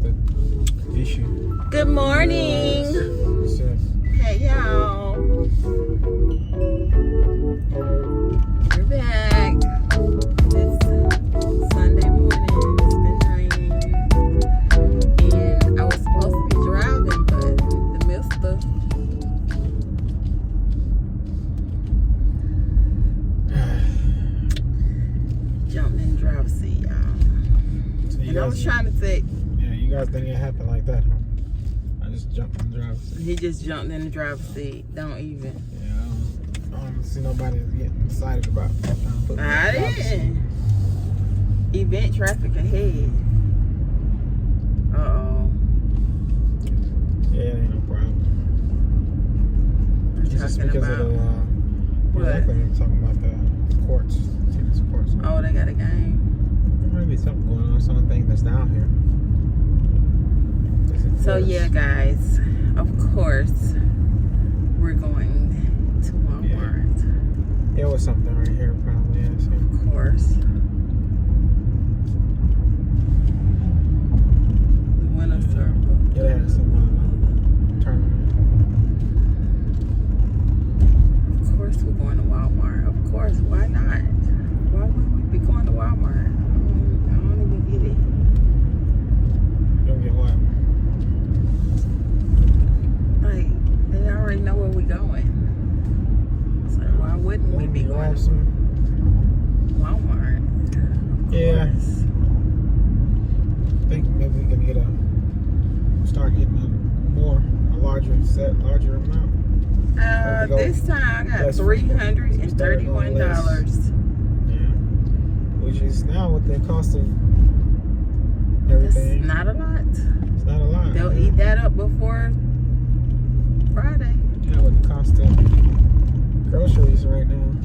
What's the issue? Good morning. What's up? Hey y'all. We're back. It's Sunday morning. It's been raining. And I was supposed to be driving, but the mister jumped in the driver's seat, y'all. So And I was trying to say, yeah, you guys didn't even happen like that, huh? I just jumped in the driver's seat. he just jumped in the driver's seat. Don't even. Yeah, I don't see nobody getting excited about trying to put me in the I driver's seat. didn't. Event traffic ahead. Uh-oh. Yeah, it ain't no problem. We're It's just talking because about of the, what? exactly, I'm talking about the courts, tennis courts. Oh, they got a game. There might be something going on, some thing that's down here. So yeah, guys, of course, we're going to Walmart. There was something right here, probably. Yeah, see. Of course. The winner circle. Yeah, they had some tournament. Of course, we're going to Walmart. Of course, why not? Why wouldn't we be going to Walmart? I don't even get it. You don't get what? Like, they already know where we're going. So why wouldn't we be going to Some. Walmart? Of Yeah. course. I think maybe we can start getting a larger amount. This time I got That's $331. Yeah. Which is now what the cost of That's everything. not a lot. It's not a lot. They'll eat that up before Friday. Yeah, what the cost of groceries right now.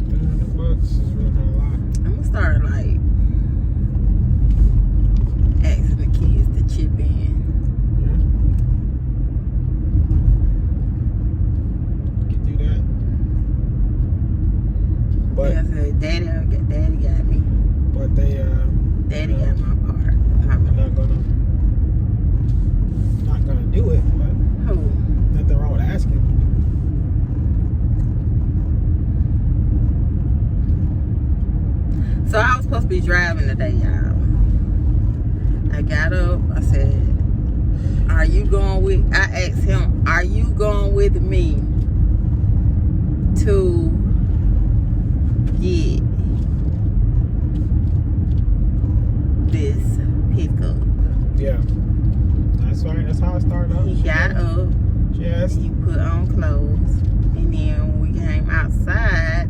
$300 is really not a lot. I'm gonna start like asking the kids to chip in. Yeah. You can do that. But Like I said, Daddy got me. but they Daddy got my part. I'm not gonna do it, but Who? nothing wrong with asking. So I was supposed to be driving today, y'all. I got up. I said, "Are you going with?" I asked him, "Are you going with me to get this pickup?" Yeah. That's right, that's how it started out. He got up. Yes. He put on clothes, and then when we came outside,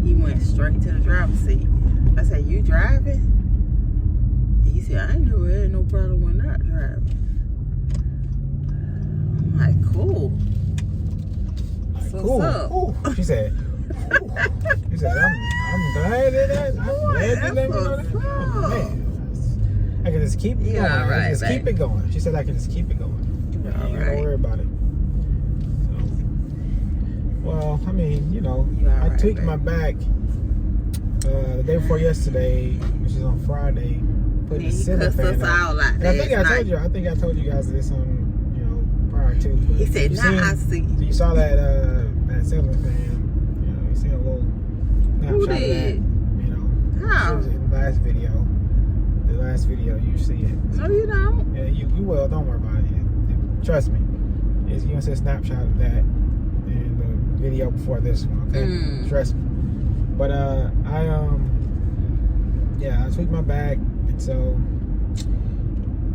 he went straight to the driver's seat. I said, "You driving?" He said, "I ain't never had no problem when not driving." I'm like, "Cool." Like, So cool. what's up? Ooh. She said, I'm glad that I'm glad you let me know that. That's what's Oh, man. I can just keep it You going. all right, I can just keep babe. it going. She said I can just keep it going. You all Don't right. worry about it. So, well, I mean, You all I right, tweaked babe. my back the day before yesterday, which is on Friday. Put Then the he ceiling cussed fan us up. all out And I think last I told night. you. I think I told you guys this on prior to. But He said, you "Now I seen- see." You saw that ceiling fan. You seen a little Who snapshot of that. did? It How? was in the last video. The last video, you see it. No, you don't. Yeah, you will. Don't worry about it. Trust me. You gonna see a snapshot of that in the video before this one. Okay. Mm. Trust me. But I tweaked my back, and so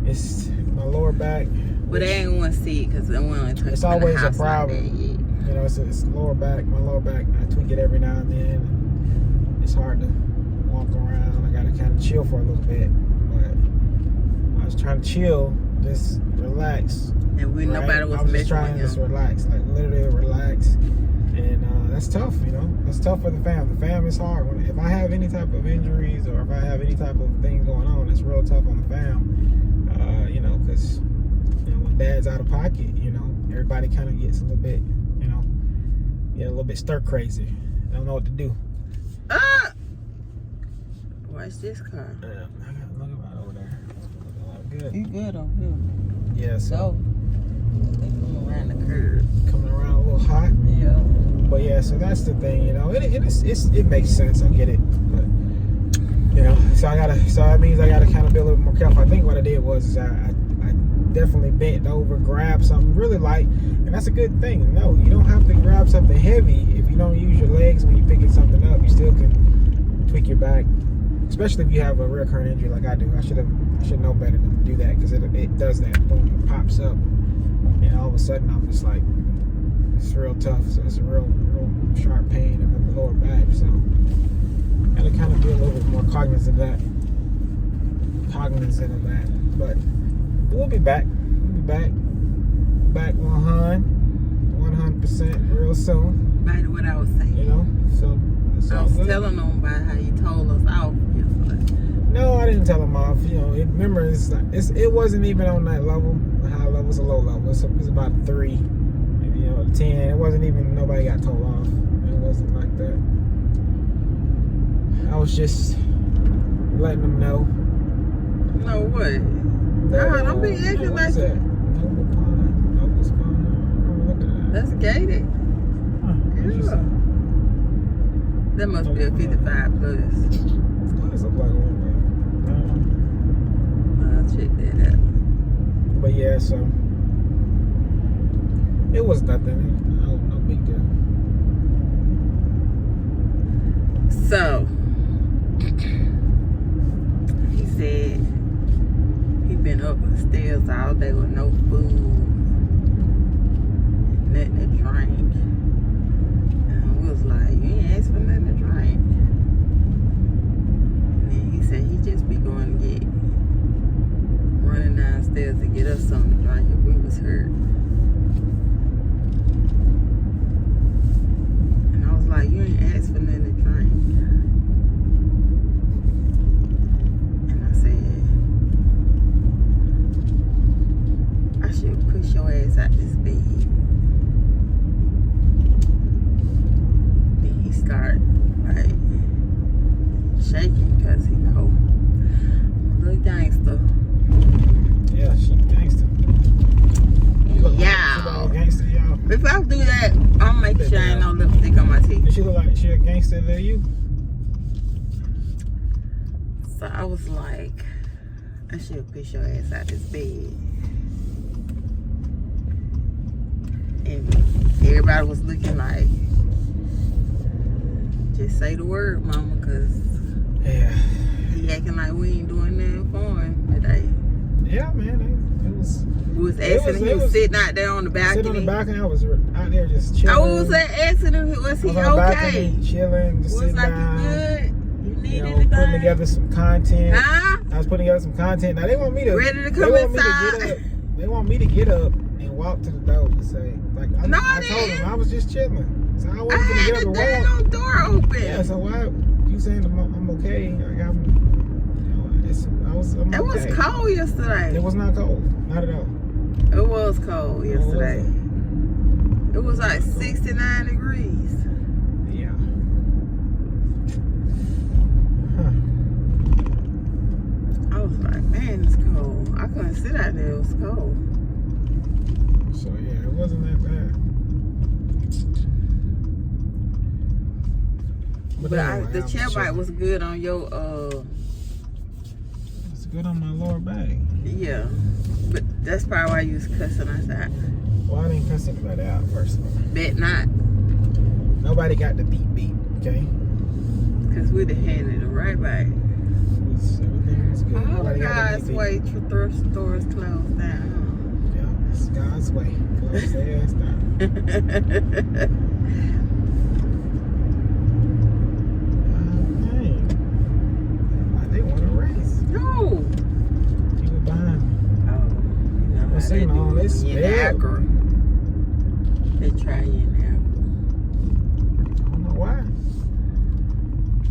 it's my lower back. But they ain't want to see it because they want to. It's always a problem. It's lower back. My lower back. I tweak it every now and then. It's hard to walk around. I gotta kind of chill for a little bit. But I was trying to chill, just relax. And we Right? nobody was I was just messing trying to with just him. relax, like literally relax, and that's tough, That's tough for the fam. The fam is hard. If I have any type of injuries or if I have any type of thing going on, it's real tough on the fam, because when dad's out of pocket, everybody kind of gets a little bit, get a little bit stir crazy. They don't know what to do. Watch this car. Look about over there. but You good on him. yeah, so They come around the curve. coming around a little hot. Yeah. But yeah, so that's the thing, you know. It makes sense. I get it, but you know, so that means I gotta kind of be a little more careful. I think what I did was I definitely bent over, grabbed something really light, and that's a good thing. No, you don't have to grab something heavy if you don't use your legs when you're picking something up. You still can tweak your back, especially if you have a recurrent injury like I do. I should know better than to do that because it does that. Boom, it pops up, and all of a sudden I'm just like, it's real tough. So it's a real sharp pain in the lower back. So gotta kind of be a little bit more cognizant of that. But we'll be back. We'll be back 100% real soon. Back to what I was saying. You know, so it's I all was good. telling them about how you told us off yesterday. No, I didn't tell him off. You know, remember, it wasn't even on that level. The high level was a low level. It was about 3, you know, 10. It wasn't even, nobody got told off. It wasn't like that. I was just letting them know. No what? That, Nah, don't be acting what's like that? Nova's Pine. I don't look at that. that's gated. Huh, Yeah. That must be a 55 plus. It's look like one, I'll check that out. but yeah, so it was nothing. No big deal. So he said he been upstairs all day with no food, nothing to drink. And we was like, you ain't asked for nothing to drink. And then he said he just be going to get running downstairs to get us something to drink if we was hurt. And I was like, you ain't asked for nothing to drink. And I said, I should push your ass out this bed. Then he started like shaking because he know I'm a little gangster. Yeah, she gangster. She look Yeah. gangster, y'all. If I do that, I'll make sure I ain't no lipstick on my teeth. Does she look like she a gangster than you? So I was like, I should push your ass out this bed. And everybody was looking like, just say the word, mama, because Yeah. he acting like we ain't doing nothing for him today. Yeah, man. It was. We was asking him, he was sitting out there on the balcony. Sitting on the balcony, I was out there just chilling. I was asking him, was he I was on the okay? balcony, chilling, just Was sitting like, down. you good? You need You know, anything? putting together some content. Huh? I was putting together some content. Now they want me to. Ready to they come want me to inside? get up. They want me to get up and walk to the door to say, like, I No, told didn't. them I was just chilling. So I I wasn't gonna had get the up and walk. damn door open. Yeah, so why you saying I'm okay? Like I'm It was okay. cold yesterday. It was not cold, not at all. It was cold yesterday. It was like 69 degrees. Yeah. Huh. I was like, man, it's cold. I couldn't sit out there. It was cold. So yeah, it wasn't that bad. But anyway, the I chair was bite chilling. was good on your, It's good on my lower back. yeah. But that's probably why you was cussing us out. Well, I didn't cuss anybody out, first of all. Bet not. Nobody got the beat, okay? Because we'd have handed it right back. Everything was good. Oh, Nobody got the God's beat. way to thrift stores closed down. Yeah, it's God's way. Close their ass down. They want to race. No. You were behind me. Oh, you know how What's they saying all do this when you're spell? Niagara. They try you in I don't know why.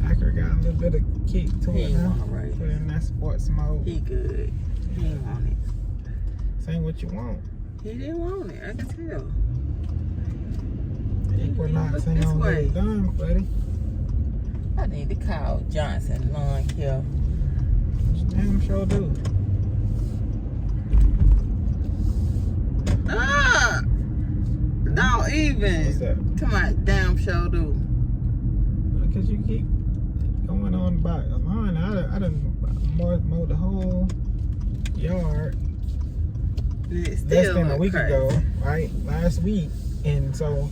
Acker got a little bit of kick to He it ain't now. want to race. Put in that sports mode. He good. He ain't want it. This ain't what you want. He didn't want it. I can tell. Equinox Look ain't this gonna get way. it done, buddy. I need to call Johnson Lawn Care. Damn sure do. that? To my damn show, do. Because you keep going on about a line. I done mowed the whole yard It less still than a look week crazy. ago, right? Last week. And so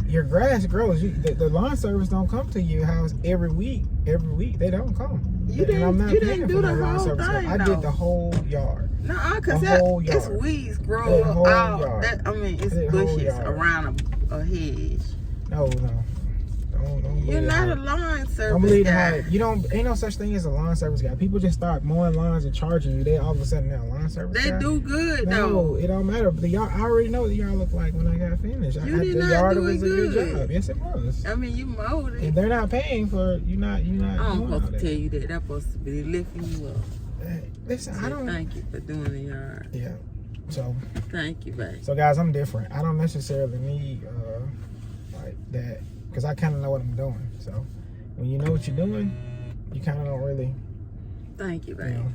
your grass grows. The lawn service don't come to your house every week. Every week they don't come. You And I'm didn't. not You paying didn't for do no the lawn whole service. thing. I did the whole yard. No, cause The whole it's yard. weeds The grow whole out. yard. It's The whole bushes yard. around a hedge. No. Don't You're believe not how- a lawn Don't service believe guy. how you don't. Ain't no such thing as a lawn service guy. People just start mowing lawns and charging you. They all of a sudden now lawn service They guy. do good No, though. it don't matter. The yard, I already know what the yard looked like when I got finished. You did the not yard do was it a good good. job. Yes, it was. I mean, you mowed And it. they're not paying for you. Not I'm doing all supposed to that. tell you that. They're supposed to be lifting you up. Hey, listen, I Say don't. thank you for doing the yard. Yeah. So Thank you, babe. guys, I'm different. I don't necessarily need like that because I kind of know what I'm doing. So when you know what you're doing, you kind of don't really. Thank you, You babe. know.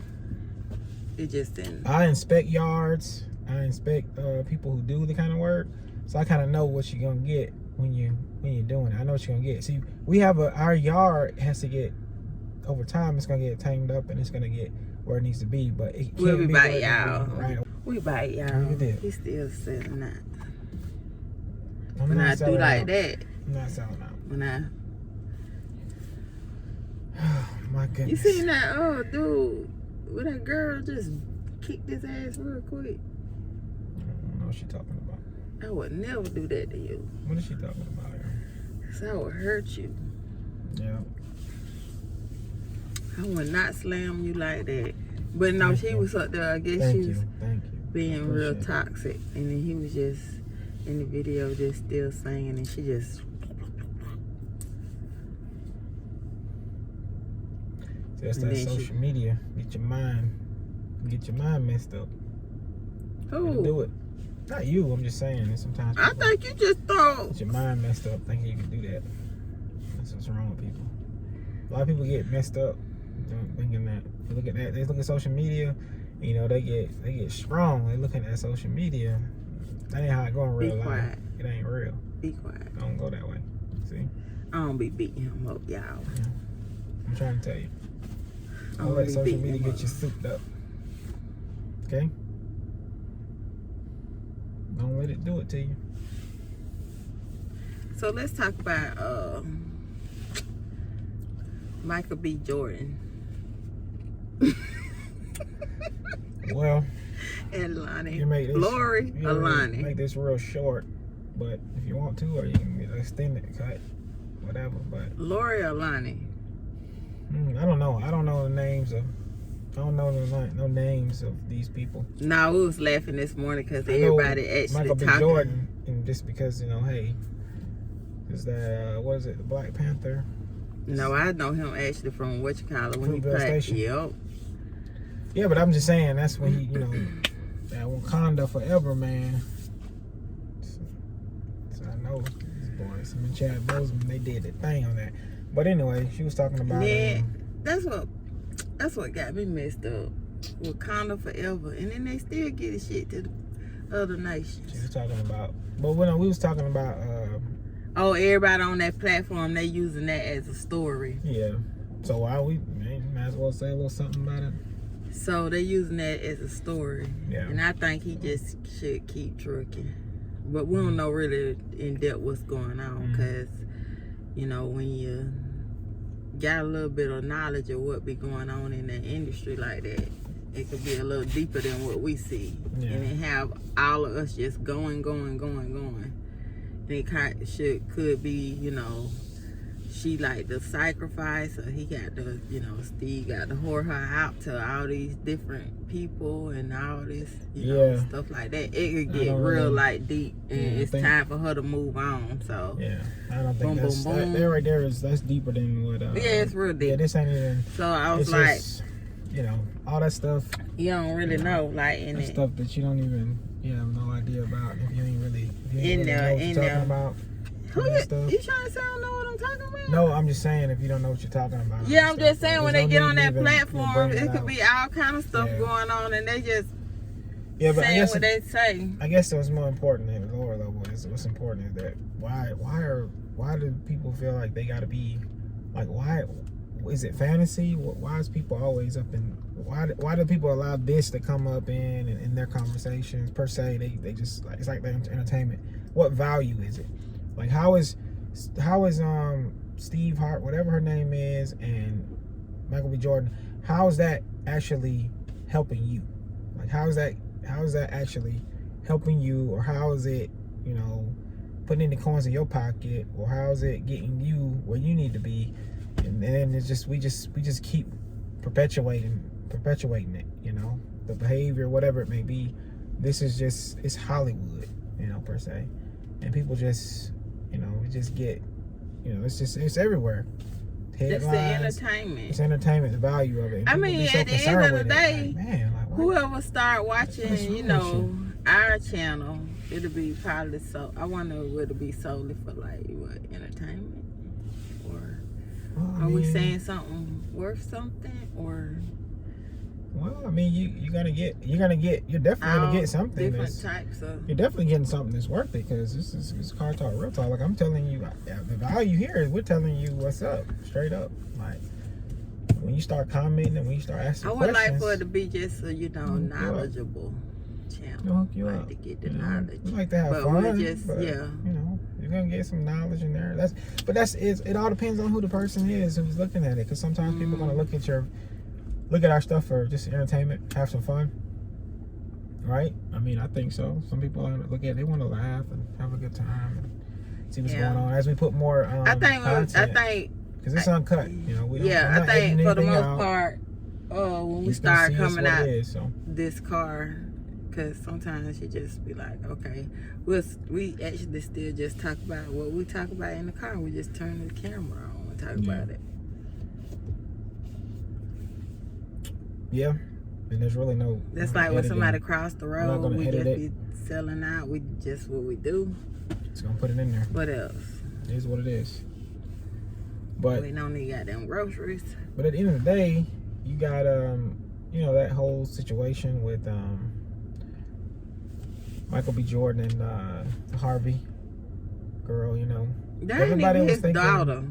It just didn't. I inspect yards. I inspect people who do the kind of work, so I kind of know what you're gonna get when you're doing it. I know what you're gonna get. See, we have our yard has to get over time. It's gonna get tamed up and it's gonna get where it needs to be. But it can't We'll be be by where it y'all. needs to be, right? We bite You y'all. did. He still selling that. I'm When I not do selling like out. that, I'm not selling out. when I My you goodness. seen that dude with that girl just kicked his ass real quick. I don't know what she's talking about. I would never do that to you. What is she talking about? Aaron? Cause I would hurt you. Yeah. I would not slam you like that. But no, Thank she you. was up there. I guess Thank she you. was Thank you. being real Appreciate it. toxic, and then he was just in the video, just still singing, and she just. Just And that then she- social media. Get your mind messed up. Who? Do it. Not you. I'm just saying. That sometimes. I people think you just thought. Get your mind messed up, thinking you can do that. That's what's wrong with people. A lot of people get messed up thinking that. They look at that. They look at social media. You know, they get strong. They looking at social media. That ain't how it go in real Be life. quiet. It ain't real. Be quiet. I don't go that way. See, I don't be beating him up, y'all. I'm trying to tell you. I Don't don't let be social beating media him get up. you souped up. Okay? Don't let it do it to you. So let's talk about Michael B. Jordan Well, and Lonnie. you make this. Lori you or make- Lonnie? Make this real short, but if you want to, or you can extend it, cut, whatever. But Lori or Lonnie? I don't know. I don't know the names of. I don't know no names of these people. No, we was laughing this morning because I know everybody actually Michael B. talking. Jordan, and just because hey, is that what is it? The Black Panther. No, I know him actually from what you call it when he Fruitvale played. Station. Yep. Yeah, but I'm just saying that's when he, that Wakanda Forever, man. So I know these boys. I mean, Chad Boseman, they did the thing on that. But anyway, she was talking about. Yeah, that's what got me messed up. Wakanda Forever, and then they still get the shit to the other She nations. was talking about. But when we was talking about, Oh, everybody on that platform, they using that as a story. yeah. So why we might as well say a little something about it. So they using that as a story. Yeah. And I think he just should keep trucking. But we don't know really in depth what's going on because, when you got a little bit of knowledge of what be going on in the industry like that, it could be a little deeper than what we see. Yeah. And it have all of us just going. And it could be, she like the sacrifice, or he got the, Steve got to whore her out to all these different people and all this, Yeah. stuff like that. It could I get don't real really- deep, and Yeah, I it's think- time for her to move on. So Yeah, I don't think Boom, that's boom, boom. that right there that's deeper than what. yeah, it's real deep. Yeah, this ain't even. So I was It's like, just, all that stuff. you don't really know, like in That it. stuff that you don't even. You have no idea about if you ain't really. If you ain't In really there, know what in you're talking there. about. Who that you stuff. trying to say I don't know what I'm talking about? No, I'm just saying if you don't know what you're talking about. Yeah, I'm and stuff, just saying there's when no they get need on to that even, platform, bring it could out. be all kind of stuff Yeah. going on, and they just Yeah, but I saying guess what they say. I guess what's more important than the lower level is what's important is that why do people feel like they gotta be like, why is it fantasy? Why is people always up in, why do people allow this to come up in their conversations per se? They just like, it's like their entertainment. What value is it? Like how is Steve Hart, whatever her name is, and Michael B. Jordan, how is that actually helping you? Like how is that actually helping you, or how is it, you know, putting any coins in your pocket, or how is it getting you where you need to be? And then it's just we just keep perpetuating it, you know, the behavior, whatever it may be. This is just, it's Hollywood, you know, per se, and people just, you know, we just get, you know, it's everywhere. It's the entertainment. It's entertainment, the value of it. And I mean, so at the end of the day, like, man, like, whoever start watching, you know, our channel, it'll be probably so. I wonder would it be solely for like what, entertainment, or are we saying something worth something, or? Well, I mean, you're definitely gonna get something. Different types of. You're definitely getting something that's worth it, because this is Car Talk, Real Talk. Like I'm telling you, the value here is we're telling you what's up, straight up. Like when you start commenting and when you start asking questions. I would like for it to be just a, you know, knowledgeable channel. It'll hook you like up. To get the knowledge. We like to have but fun, we just, but, yeah. you know, you're gonna get some knowledge in there. It all depends on who the person is who's looking at it, because sometimes people are gonna look at our stuff for just entertainment, have some fun, right? I mean, I think so. Some people look at it, they want to laugh and have a good time and see what's going on. As we put more I think because it's uncut, you know. I think for the most part, when we start coming out this car, because sometimes you just be like, okay, we actually still just talk about what we talk about in the car. We just turn the camera on and talk about it. Yeah, and there's really no. That's like when somebody crossed the road, we just be selling out. We just what we do. Just gonna put it in there. What else? It is what it is. But we don't need goddamn groceries. But at the end of the day, you got you know, that whole situation with Michael B. Jordan and the Harvey girl. You know, everybody was thinking, daughter.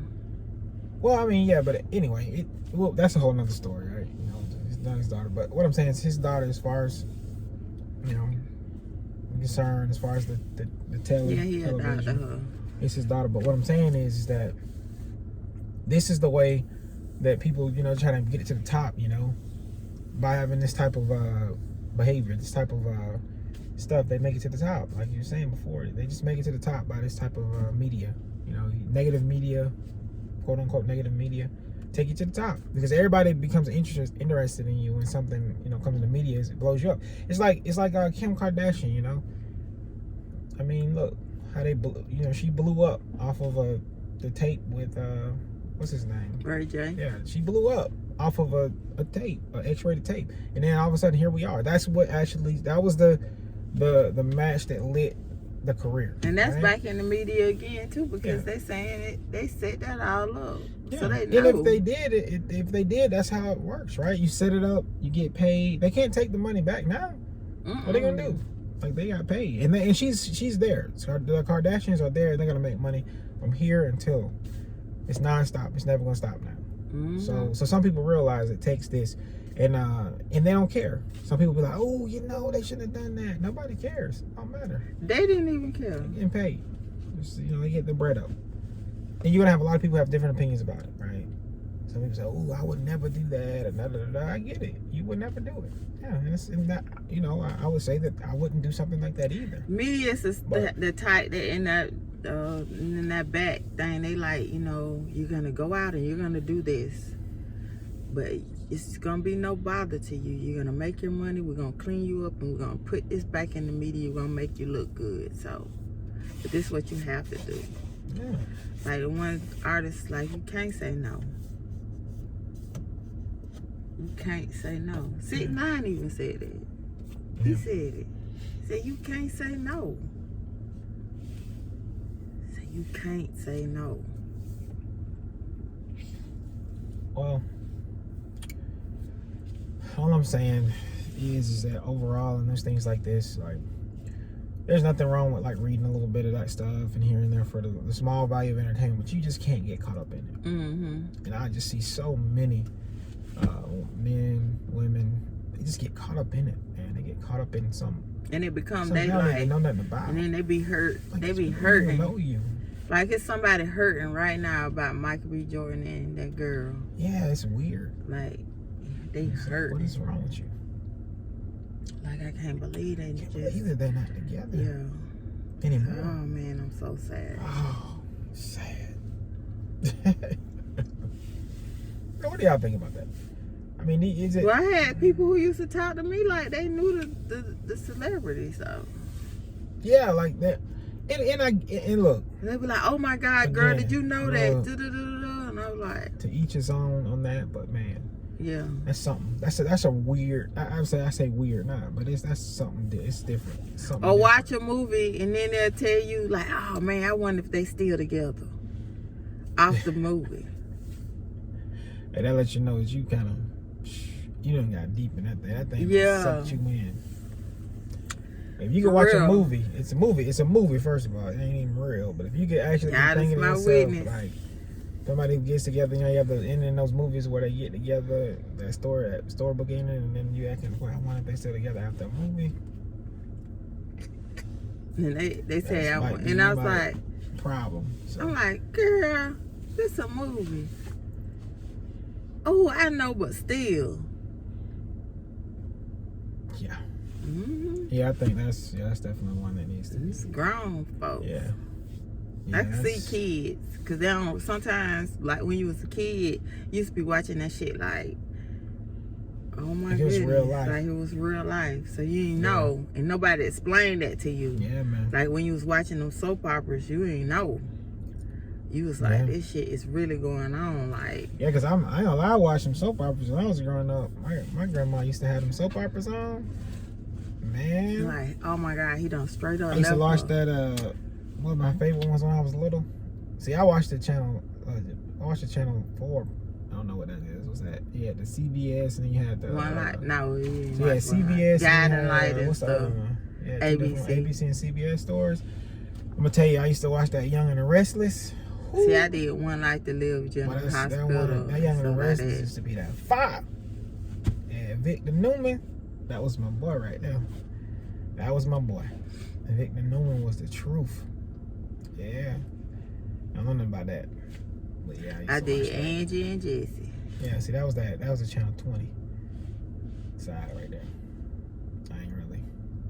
Well, I mean, yeah, but anyway, that's a whole nother story, right? You know, it's not his daughter, but what I'm saying is his daughter, as far as, you know, concerned, as far as the television, it's his daughter. But what I'm saying is that this is the way that people, you know, try to get it to the top, you know, by having this type of behavior, this type of stuff. They make it to the top, like you were saying before. They just make it to the top by this type of media, you know, negative media, quote unquote negative media, take you to the top, because everybody becomes interested in you when something, you know, comes in the media. It blows you up. It's like Kim Kardashian, you know. I mean, look how they, you know, she blew up off of the tape with what's his name? Ray J. Yeah, she blew up off of a tape, an X-rated tape, and then all of a sudden here we are. That was the match that lit the career. And that's right? Back in the media again too, because they saying it, they set that all up. Yeah. So they know. And if they did, that's how it works, right? You set it up, you get paid. They can't take the money back now. What are they gonna do? Like, they got paid, and she's there. So the Kardashians are there. They're gonna make money from here until it's nonstop. It's never gonna stop now. So some people realize it takes this, and they don't care. Some people be like, oh, you know, they shouldn't have done that. Nobody cares. It don't matter. They didn't even care. They're getting paid. Just, you know, they get the bread up. And you're gonna have a lot of people who have different opinions about it, right? Some people say, oh, I would never do that, and I get it. You would never do it. Yeah, and that, you know, I would say that I wouldn't do something like that either. Media is the type that in that back thing, they like, you know, you're gonna go out and you're gonna do this, but it's gonna be no bother to you. You're gonna make your money. We're gonna clean you up, and we're gonna put this back in the media. We're gonna make you look good. So, but this is what you have to do. Yeah. Like the one artist, like, you can't say no. You can't say no. 6ix9ine even said it. He said it. He said, you can't say no. He said, you can't say no. Well, all I'm saying is that overall, and there's things like this, like, there's nothing wrong with like reading a little bit of that stuff and here and there for the small value of entertainment, but you just can't get caught up in it. And I just see so many men, women, they just get caught up in it, man. They get caught up in some. And it becomes they don't even know nothing about. And then they be hurt. Like, they be hurting. Know you. Like it's somebody hurting right now about Michael B. Jordan and that girl. Yeah, it's weird. Like they hurt. What is wrong with you? Like I can't believe they Can't believe that they're not together. Yeah. Anymore. Oh man, I'm so sad. Oh, sad. What do y'all think about that? I mean, is it? Well, I had people who used to talk to me like they knew the celebrity, so. Yeah, like that. And look. They be like, "Oh my God, girl, again, did you know that?" And I was like, to each his own on that, but man, yeah, that's something. That's a weird. I say weird now, but that's something. It's different. It's something or different. watch a movie and then they'll tell you like, "Oh man, I wonder if they still together." Off the movie. And that lets you know that you kind of, you done got deep in that thing. That thing sucked you in. If you can watch a movie, it's a movie. It's a movie, first of all. It ain't even real. But if you can actually be thinking to yourself, like, somebody gets together, you know, you have the end in those movies where they get together, that storybook ending, and then you acting, well, I wonder if they still together after a movie. And they say, and I was like, problem. So. I'm like, girl, this a movie. Oh, I know, but still. Yeah. Yeah, I think that's definitely one that needs to be. It's grown folks. Yeah. I can see kids, because they don't, sometimes, like when you was a kid, you used to be watching that shit like, oh my goodness. It was real life. Like it was real life. So you didn't know, and nobody explained that to you. Yeah, man. Like when you was watching them soap operas, you didn't know. You was like, this shit is really going on. Like, yeah, because I ain't gonna lie, I watched some soap operas when I was growing up. My grandma used to have them soap operas on. Man. Like, oh my God, he done straight up. I used to watch that, one of my favorite ones when I was little. See, I watched the channel 4. I don't know what that is. What's that? You had the CBS and then you had the... you had CBS Guiding Light and stuff. Yeah, ABC. ABC and CBS stores. I'm gonna tell you, I used to watch that Young and the Restless. Woo. See, I did One Life to Live, General Hospital. That Young and the Restless used to be that fire. And Victor Newman, that was my boy right there. That was my boy. And Victor Newman was the truth. Yeah. I don't know nothing about that. But yeah, I did Angie and Jesse. Yeah, see, that was the channel 20 side right there. I ain't really.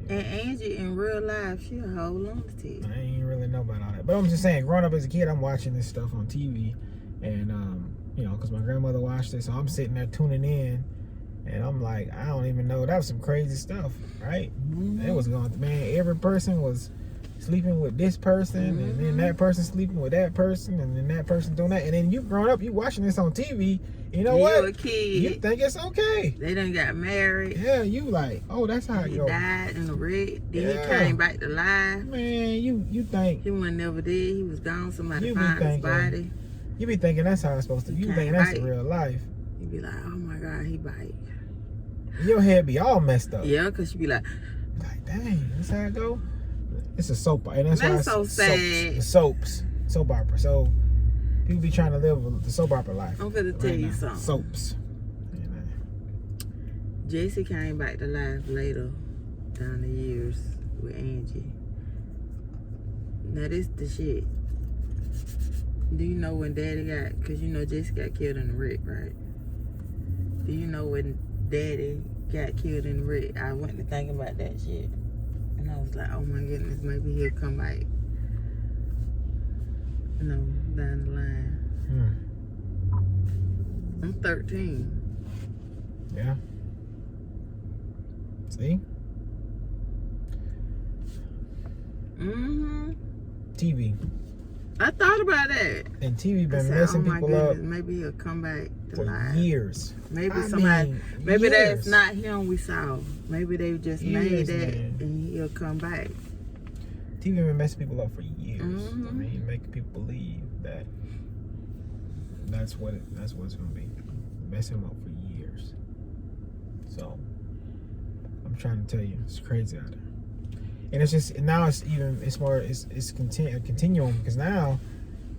And Angie in real life, she a whole lunatic. I ain't really know about all that. But I'm just saying, growing up as a kid, I'm watching this stuff on TV. And, you know, because my grandmother watched it, so I'm sitting there tuning in. And I'm like, I don't even know. That was some crazy stuff, right? It was going, man, every person was sleeping with this person, and then that person sleeping with that person, and then that person doing that. And then you growing up, you watching this on TV. You know what? You a kid. You think it's okay. They done got married. Yeah, you like, oh, that's how it goes. He died in the wreck. Then he came back to life. Man, you think. He wasn't never dead. He was gone. Somebody found his body. You be thinking that's how it's supposed to be. You thinking that's the real life. You be like, oh my God, he bite. Your head be all messed up. Yeah, because you be like, dang, that's how it go? It's a soap opera. And that's so sad. Soap opera. So people be trying to live the soap opera life. I'm gonna tell you something. Soaps. Jesse came back to life later down the years with Angie. Now this the shit. Do you know when Daddy got, because you know Jesse got killed in the wreck, right? Do you know when Daddy got killed in the wreck? I went to think about that shit. And I was like, oh my goodness, maybe he'll come back. No, down the line. I'm 13. Yeah. See? TV. I thought about that. And TV been messing people up. Maybe he'll come back to for life. Years. Maybe maybe that's not him we saw. Maybe they just made that and he'll come back. TV been messing people up for years. I mean, making people believe that that's what it's gonna be. Messing them up for years. So I'm trying to tell you, it's crazy out there. And it's just now it's more a continuum because now,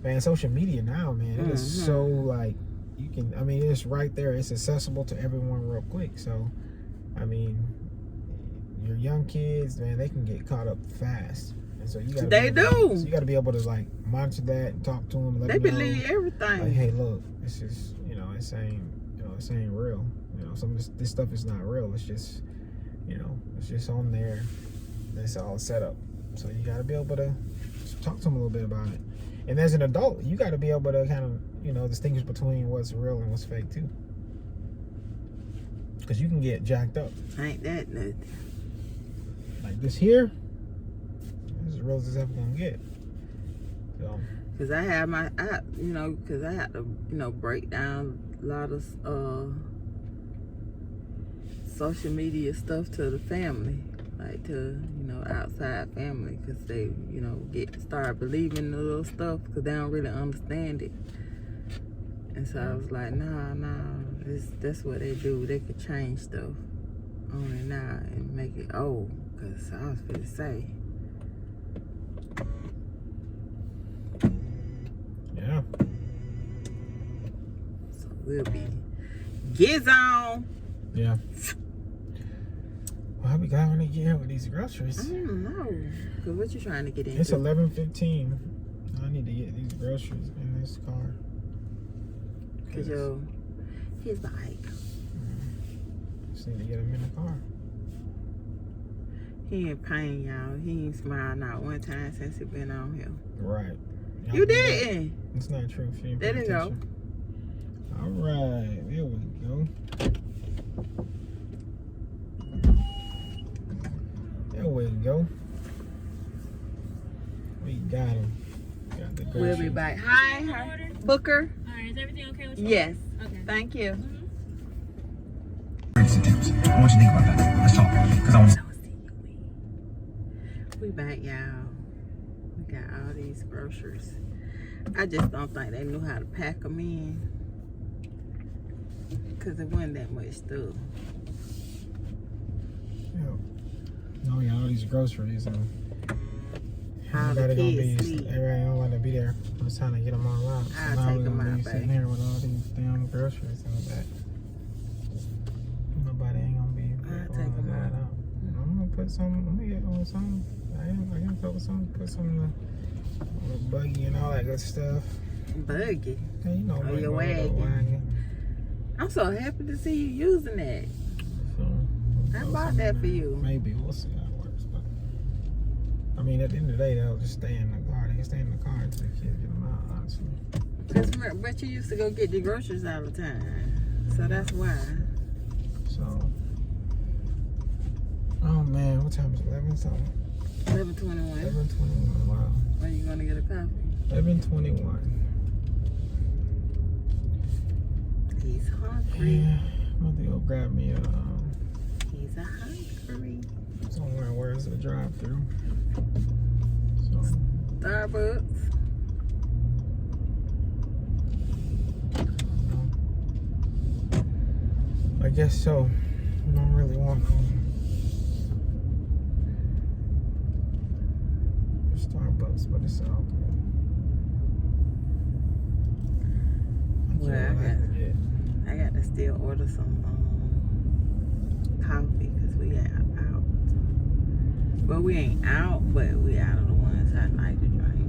man, social media now, man, it is so like you can. I mean, it's right there. It's accessible to everyone real quick. So, I mean, your young kids, man, they can get caught up fast. And so you got So you got to be able to like monitor that and talk to them. And let they them know, believe everything. Like, hey, look, this is it ain't real. Some of this stuff is not real. It's just it's just on there. It's all set up. So you got to be able to talk to them a little bit about it. And as an adult, you got to be able to kind of distinguish between what's real and what's fake too. Because you can get jacked up. Ain't that nothing? Like this here. As real as it's ever gonna get. So, cause I have cause I had to, break down a lot of social media stuff to the family, like to outside family, cause they start believing the little stuff, cause they don't really understand it. And so I was like, nah, that's what they do. They could change stuff on and now and make it old. Cause I was finna say. Yeah. So we'll be get on. Yeah. Well, I'll be glad when they get here with these groceries. I don't know. Cause what you trying to get into? It's 11:15. I need to get these groceries in this car. Cause his bike. Just need to get them in the car. He in pain, y'all. He ain't smiled not one time since he been on here. Right. You didn't. It's not true. If you There you go. All right. There we go. There we go. We got him. Got the groceries. We'll be back. Hi, Booker. All right, is everything okay with you? Yes. Okay. Thank you. I want you to think about that. Let's talk. Because I want to. We back, y'all. We got all these groceries. I just don't think they knew how to pack them in. Because it wasn't that much stuff. No, all these groceries and All the kids sleep. Everybody don't want to be there. It's time to get them all out. So I'll now take we're them gonna out, be sitting babe. here with all these damn groceries in the back. Nobody ain't gonna be. I'll pulling take 'em that out. I'm gonna put some. I'm gonna get on some. I can put some. Put some in the buggy and all that good stuff. Buggy. Hey, Oh, like your my little wagon. I'm so happy to see you using that. So, I throw bought some that in for there. you. Maybe we'll see how it works. But I mean, at the end of the day, they'll just stay in the car. They can stay in the car until the kids get them out. Honestly. But you used to go get the groceries all the time. So that's why. So, oh man, what time is it? 11 something? 11:21. 11:21. Wow. When you gonna get a coffee? 11:21. He's hungry. Yeah, I'm about to go grab me He's a hungry. somewhere where it's a drive-through. So, Starbucks. I guess so. I don't really want no Starbucks, but it's all good. Well, I got to still order some coffee because we ain't out. Well, we ain't out, but we out of the ones I like to drink.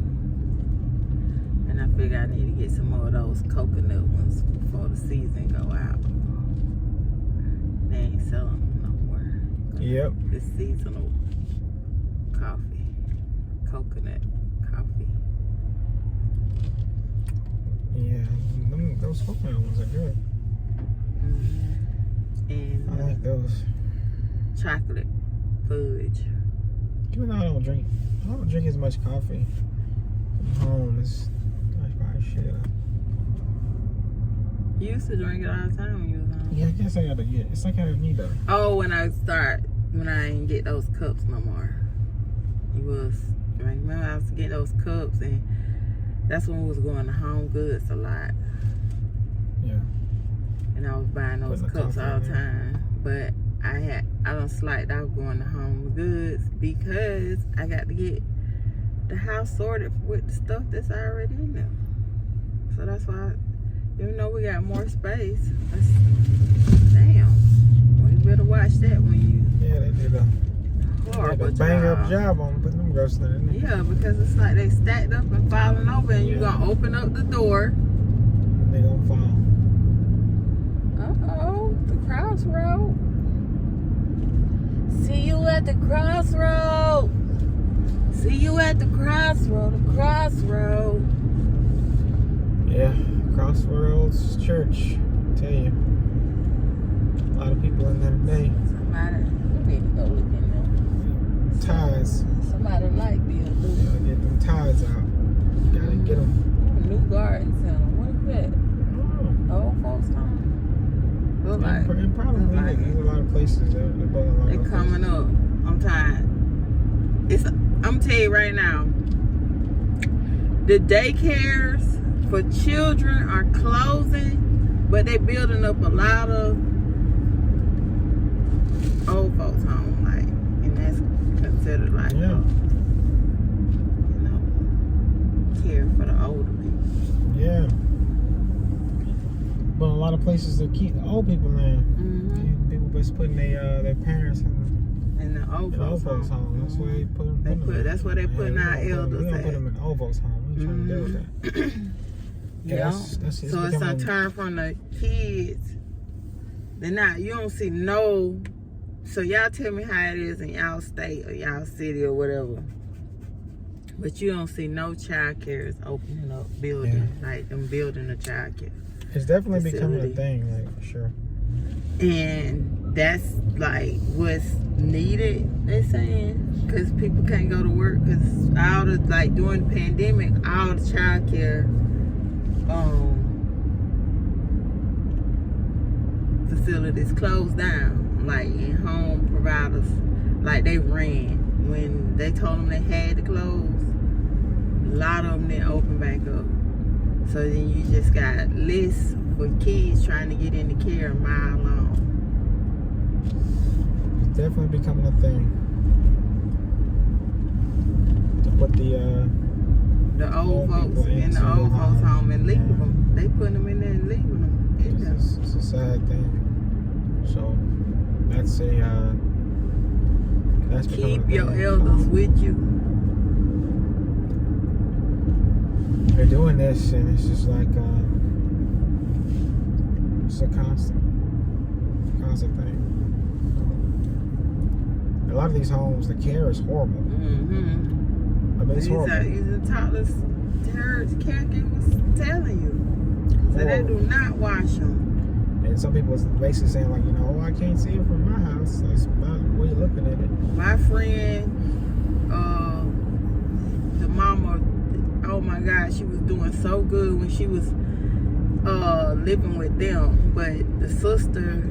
And I figure I need to get some more of those coconut ones before the season go out. They ain't selling them no more. Yep. It's seasonal coffee. Coconut coffee. Yeah, those coconut ones are good. And I like those. chocolate fudge. Even though I don't drink as much coffee from home as I probably should. You used to drink it all the time when you was home. Yeah, I guess I gotta get. It's like I need to. Oh, when I ain't get those cups no more. You was drinking. Remember I was getting those cups, and that's when we was going to Home Goods a lot. Yeah. And I was buying those Putting the cups coffee all in the there. time. But I done slacked out going to Home Goods because I got to get the house sorted with the stuff that's already in there. So that's why, even though we got more space, damn, well, you better watch that when you. Yeah, they did a Horrible bang up job. job on putting them groceries in there. Yeah, because it's like they stacked up and falling over, and you're gonna open up the door. They gonna fall. Uh-oh, the crossroad. See you at the crossroad. See you at the crossroad. The crossroad. Yeah, Crossroads Church. I tell you, a lot of people in there today. Somebody, we need to go look in there. Ties. Somebody like Bill Gotta Lou. get them ties out. Gotta get them. New Garden Center. What is that? Old folks home. Look like Probably. like There's a lot of places they're building a lot they of coming up. I'm tired. I'm tell you right now, the daycares for children are closing, but they building up a lot of old folks home, like, and that's considered like, Yeah. care for the older people. Yeah. But a lot of places that keep the old people in. Mm-hmm. People just putting their parents in And the old the old folks folks home. That's where they put them. That's where they putting our elders We don't at. put them in old folks home. We trying to deal with that. Yeah. That's So it's a becoming- turn from the kids. They're not. You don't see no. So y'all tell me how it is in y'all state or y'all city or whatever. But you don't see no child cares opening up buildings, like them building a child care. It's definitely becoming a facility. thing, like, for sure. And that's like what's needed, they're saying, because people can't go to work because all the, like, during the pandemic, all the child care facilities closed down, like, and home providers, like, they ran when they told them they had to close. A lot of them didn't open back up. So then you just got lists for kids trying to get into care a mile long. It's definitely becoming a thing. To put the old folks people in the into old the folks home. home and leave Yeah. them. They putting them in there and leaving them in there. it's a sad thing. So that's that's becoming Keep a your thing. elders with you. They're doing this, and it's just like it's a constant thing. A lot of these homes, the care is horrible. Mm-hmm. I mean, it's horrible. These are toddlers, caregivers telling you. So they do not wash them. And some people is basically saying, like, you know, oh, I can't see it from my house. That's about the way you're looking at it. My friend, the mama, oh my God, she was doing so good when she was living with them. But the sister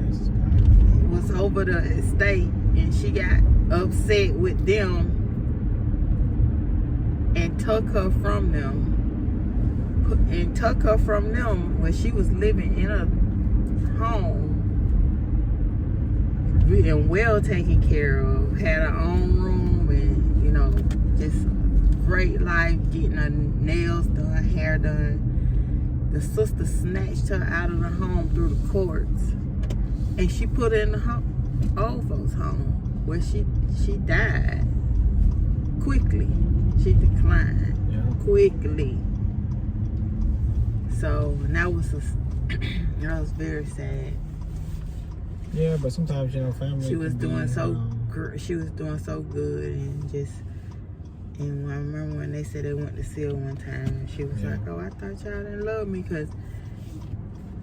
was over the estate and she got upset with them and took her from them. When she was living in a home and well taken care of, had her own room, and, you know, just great life, getting her nails done, hair done. The sister snatched her out of the home through the courts, and she put her in the old folks home, where she died quickly. She declined quickly. So that was very sad. Yeah, but sometimes, you know, family. She was can be, doing she was doing so good, and I remember when they said they went to see her one time, and she was like, "Oh, I thought y'all didn't love me," because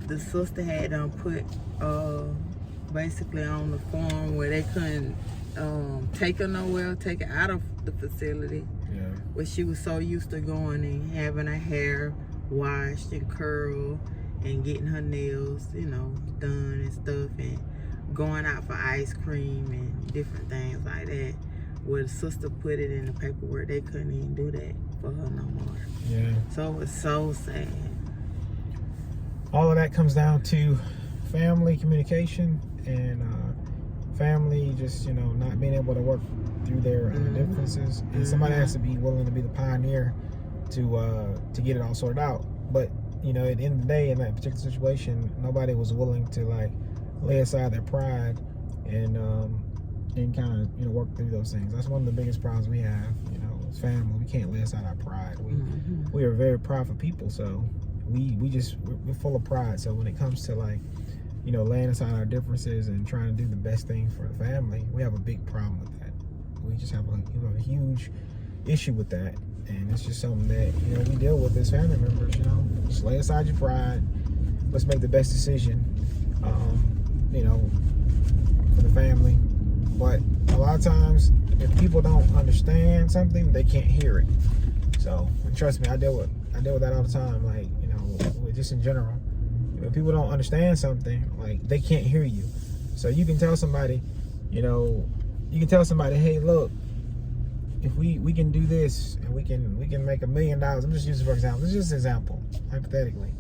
the sister had put basically on the form where they couldn't take her nowhere, take her out of the facility. Yeah. Where she was so used to going and having her hair washed and curled and getting her nails, you know, done and stuff, and going out for ice cream and different things like that. Where the sister put it in the paperwork, they couldn't even do that for her no more. Yeah. So it was so sad. All of that comes down to family communication and family just, you know, not being able to work through their differences, and somebody has to be willing to be the pioneer to get it all sorted out. But you know, at the end of the day, in that particular situation, nobody was willing to like lay aside their pride and kind of, you know, work through those things. That's one of the biggest problems we have, you know, as family. We can't lay aside our pride. We are very prideful people, so we're full of pride. So when it comes to like, you know, laying aside our differences and trying to do the best thing for the family, we have a big problem with that. We just have a huge issue with that, and it's just something that, you know, we deal with as family members. You know, just lay aside your pride. Let's make the best decision, you know, for the family. But a lot of times, if people don't understand something, they can't hear it. So, and trust me, I deal with that all the time. Like, you know, just in general, if people don't understand something, like, they can't hear you. So you can tell somebody, you know, hey, look, if we can do this and we can make $1 million. I'm just using for example. This is just an example, hypothetically.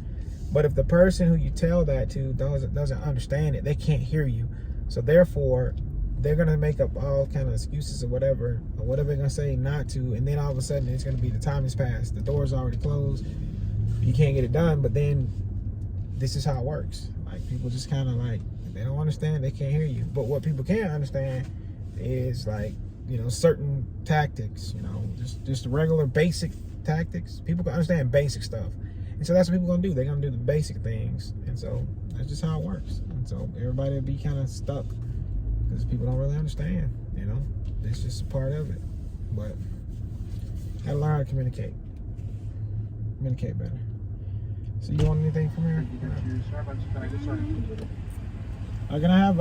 But if the person who you tell that to doesn't understand it, they can't hear you. So therefore, they're gonna make up all kind of excuses or whatever they're gonna say not to, and then all of a sudden it's gonna be the time has passed, the door's already closed, you can't get it done. But then this is how it works. Like, people just kind of like, they don't understand, they can't hear you. But what people can't understand is, like, you know, certain tactics, you know, just regular basic tactics. People can understand basic stuff, and so that's what people gonna do. They're gonna do the basic things, and so that's just how it works. And so everybody will be kind of stuck because people don't really understand, you know. It's just a part of it. But gotta learn how to communicate better. So you want anything from here? I'm gonna have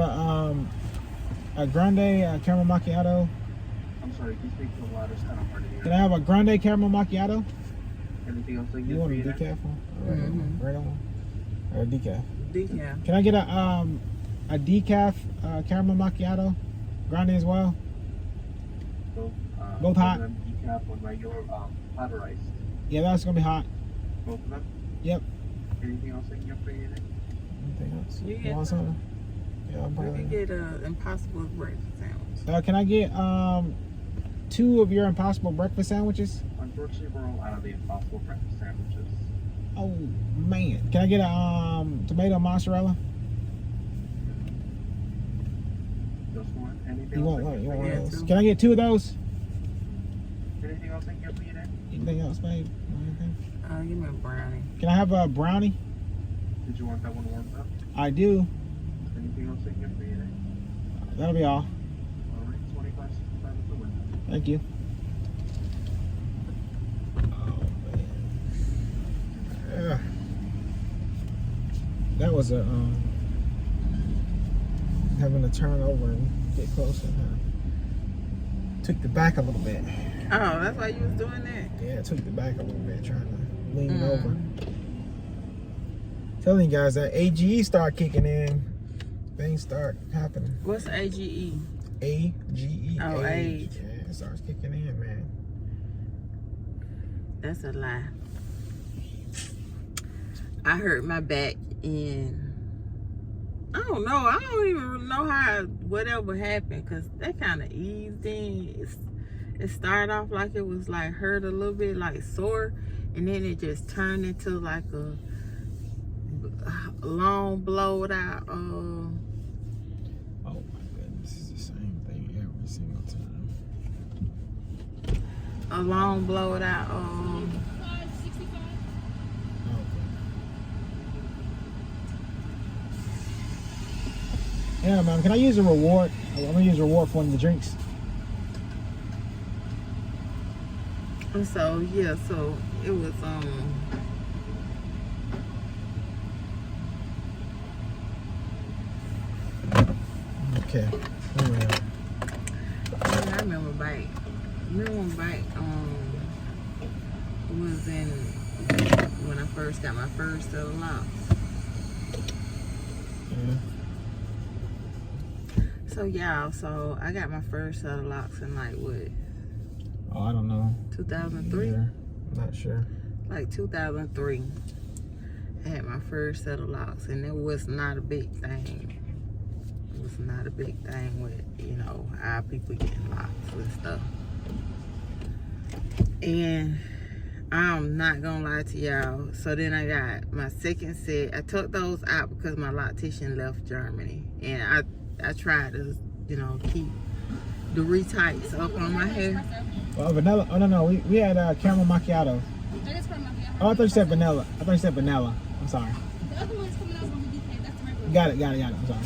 a grande caramel macchiato. I'm sorry, can you speak a little louder? It's kind of hard to hear. Can I have a grande caramel macchiato? Anything else? You want a decaf one? Regular one? Or a decaf? Decaf. Can I get a decaf caramel macchiato, grande as well? Both hot? One decaf, one regular, hot or iced? Yeah, that's gonna be hot. Both of them? Yep. Anything else I can get for you today? Anything else? You You get want something? Yeah, I'm You probably. can get an Impossible breakfast sandwich. Can I get 2 of your Impossible breakfast sandwiches? Unfortunately, we're all out of the Impossible breakfast sandwiches. Oh man, can I get a tomato mozzarella? Just one? Anything You else want I one? can You get want for one you? of those? Can I get 2 of those? Anything else I can get for you today? Anything else, babe? Anything? Give me a brownie. Can I have a brownie? Did you want that one warmed up? I do. Anything else I can get for you today? That'll be all. Alright, 25 at the window. Thank you. Oh man. Yeah. That was a having to turn over and get closer. Took the back a little bit. Oh, that's why you was doing that? Yeah, took the back a little bit, trying to lean over. Telling you guys that AGE start kicking in, things start happening. What's AGE? AGE. Oh, age. Yeah, it starts kicking in, man. That's a lie. I hurt my back and I don't know. I don't even know how whatever happened, because that kind of eased in. It started off like it was like hurt a little bit, like sore, and then it just turned into like a long blowed out. Oh my goodness, it's the same thing every single time. A long blowed out. Yeah, man. Can I use a reward? I'm gonna use a reward for one of the drinks. So yeah, so it was Okay. I remember back was in when I first got my first set of locks. Yeah. So y'all, so I got my first set of locks in like what? Oh, I don't know. 2003? I'm not sure. Like 2003. I had my first set of locks, and it was not a big thing. was not a big thing with, you know, our people getting locks and stuff. And I'm not gonna lie to y'all. So then I got my second set. I took those out because my loctician left Germany, and I tried to, you know, keep the retights up on my hair. Well, vanilla. Oh no, we had caramel macchiato. Oh, I thought you said vanilla. I'm sorry. The other one's coming out on the DK. That's the regular. Got it. I'm sorry.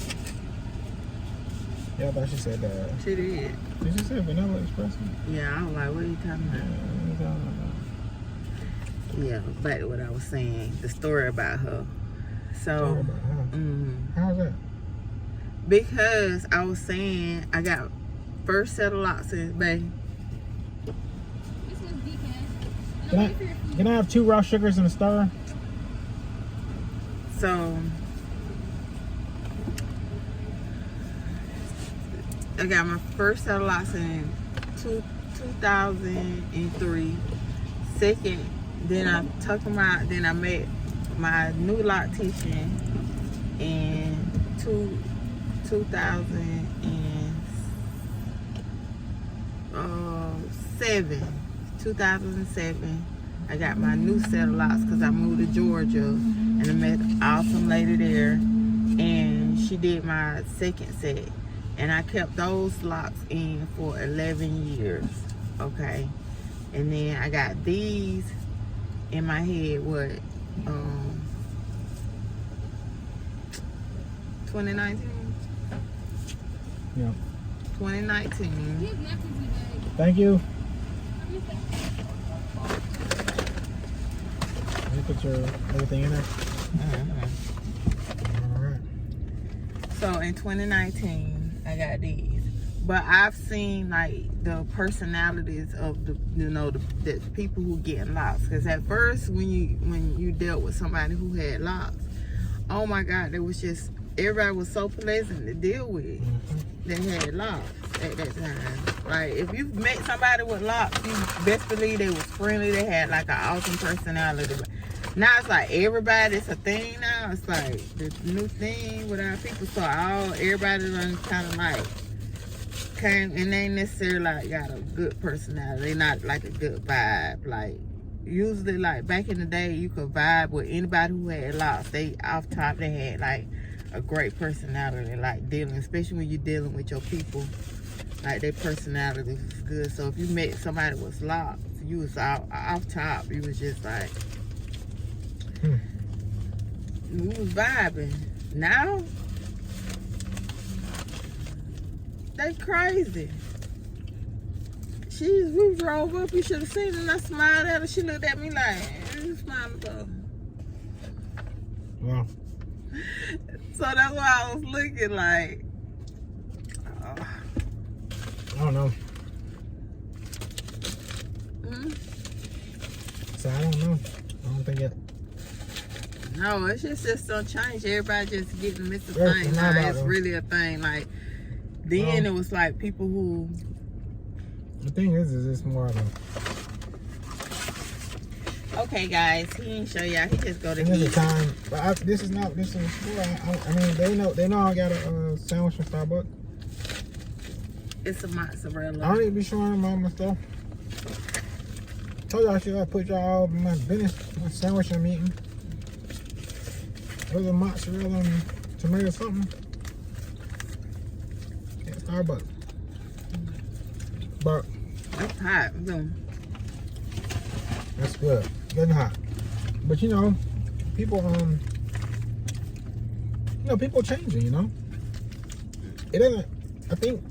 Yeah, I thought she said She did. Did she say vanilla espresso? Yeah, I was like, what are you talking about? Yeah, back to what I was saying, the story about her. So, How's that? because I was saying I got first set of locks in, babe. This one's DK. Can I have 2 raw sugars in a stir? So, I got my first set of locks in 2003. Second, then I took them out. Then I met my new loctician in 2007. I got my new set of locks because I moved to Georgia, and I met an awesome lady there, and she did my second set, and I kept those locks in for 11 years. Okay, and then I got these in my head. What? 2019. Yeah. 2019. He has napkins in the bag. Thank you. Have you said? You put your everything in there. All right. So in 2019, I got these, but I've seen like the personalities of the, you know, the people who get locks. Because at first, when you dealt with somebody who had locks, oh my God, it was just everybody was so pleasant to deal with. That had locks at that time. Like if you met somebody with locks, you best believe they was friendly. They had like an awesome personality. Now it's like everybody's a thing now. It's like the new thing with our people. So everybody done kind of like came, and they ain't necessarily like got a good personality. They not like a good vibe. Like usually, like back in the day, you could vibe with anybody who had locks. They off top, they had like a great personality, like dealing, especially when you're dealing with your people. Like their personality was good. So if you met somebody with locks, you was off top. You was just like. We was vibing. Now they crazy. We drove up. You should have seen it. And I smiled at her. She looked at me like, smile at her. Wow. So that's why I was looking like. I don't know. So I don't know. I don't think it. No, it's just don't change. Everybody just getting mixed a Yes, thing now. It's really a thing. Like then it was like people who. The thing is it's more of a. Okay, guys, he didn't show y'all. He just go to This is eat. the time, but this is not. This is. I mean, they know I got a sandwich from Starbucks. It's a mozzarella. I don't even be showing them my stuff. Told y'all I should put y'all in my business. My sandwich I'm eating. It was a mozzarella and tomato something. At Starbucks. But That's hot. that's good. Getting hot. But you know, people people changing, you know. It doesn't. I think.